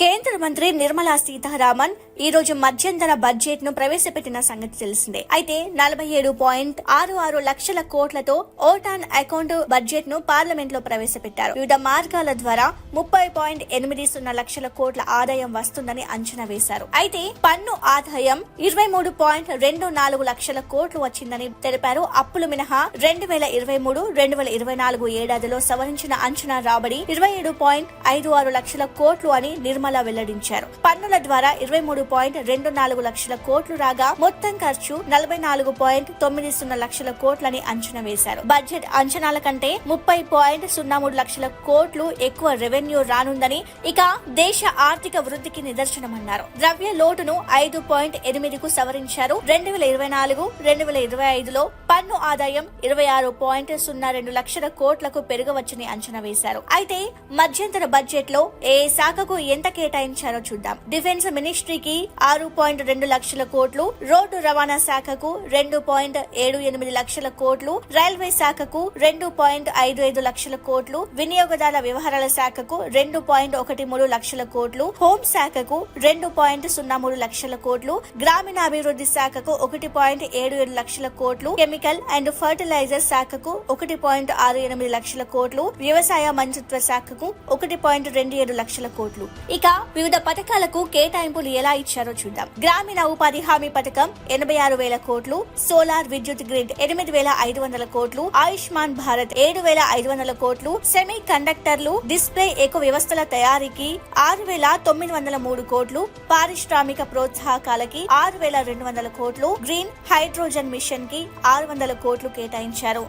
కేంద్ర మంత్రి నిర్మలా సీతారామన్ ఈ రోజు మధ్యంతర బడ్జెట్ ను ప్రవేశపెట్టిన సంగతి తెలిసిందే. అయితే 47.66 లక్షల కోట్లతో ఓట్ ఆన్ అకౌంట్ బడ్జెట్ ను పార్లమెంట్ లో ప్రవేశపెట్టారు. వివిధ మార్గాల ద్వారా 30.80 లక్షల కోట్ల ఆదాయం వస్తుందని అంచనా వేశారు. అయితే పన్ను ఆదాయం 23.24 లక్షల కోట్లు వచ్చిందని తెలిపారు. అప్పులు మినహా 2023-2024 ఏడాదిలో సవరించిన అంచనా రాబడి 27.56 లక్షల కోట్లు అని నిర్మలా వెల్లడించారు. పన్నుల ద్వారా 23.24 లక్షల కోట్లు రాగా మొత్తం ఖర్చు 44.90 లక్షల కోట్లని అంచనా వేశారు. బడ్జెట్ అంచనాల కంటే 30.03 లక్షల కోట్లు ఎక్కువ రెవెన్యూ రానుందని, ఇక దేశ ఆర్థిక వృద్ధికి నిదర్శనమన్నారు. ద్రవ్య లోటును 5.8కు సవరించారు. 2024-2025లో పన్ను ఆదాయం 26.02 లక్షల కోట్లకు పెరగవచ్చని అంచనా వేశారు. అయితే మధ్యంతర బడ్జెట్ లో ఏ శాఖకు ఎంత కేటాయించారో చూద్దాం. డిఫెన్స్ మినిస్ట్రీకి 6.2 లక్షల కోట్లు, రోడ్డు రవాణా శాఖకు 2.78 లక్షల కోట్లు, రైల్వే శాఖకు 2.55 లక్షల కోట్లు, వినియోగదారుల వ్యవహారాల శాఖకు 2.13 లక్షల కోట్లు, హోం శాఖకు 2.03 లక్షల కోట్లు, గ్రామీణాభివృద్ధి శాఖకు 1.77 లక్షల కోట్లు, కెమికల్ అండ్ ఫర్టిలైజర్ శాఖకు 1.68 లక్షల కోట్లు, వ్యవసాయ మంత్రిత్వ శాఖకు 1.27 లక్షల కోట్లు. ఇక వివిధ పథకాలకు కేటాయింపులు ఎలా ఇచ్చారో చూద్దాం. గ్రామీణ ఉపాధి హామీ పథకం 86,000 కోట్లు, సోలార్ విద్యుత్ గ్రిడ్ 8,500 కోట్లు, ఆయుష్మాన్ భారత్ 7,500 కోట్లు, సెమీ కండక్టర్లు డిస్ప్లే ఎకో వ్యవస్థల తయారీకి 6,903 కోట్లు, పారిశ్రామిక ప్రోత్సాహకాలకి 6,200 కోట్లు, గ్రీన్ హైడ్రోజన్ మిషన్ కి 600 కోట్లు కేటాయించారు.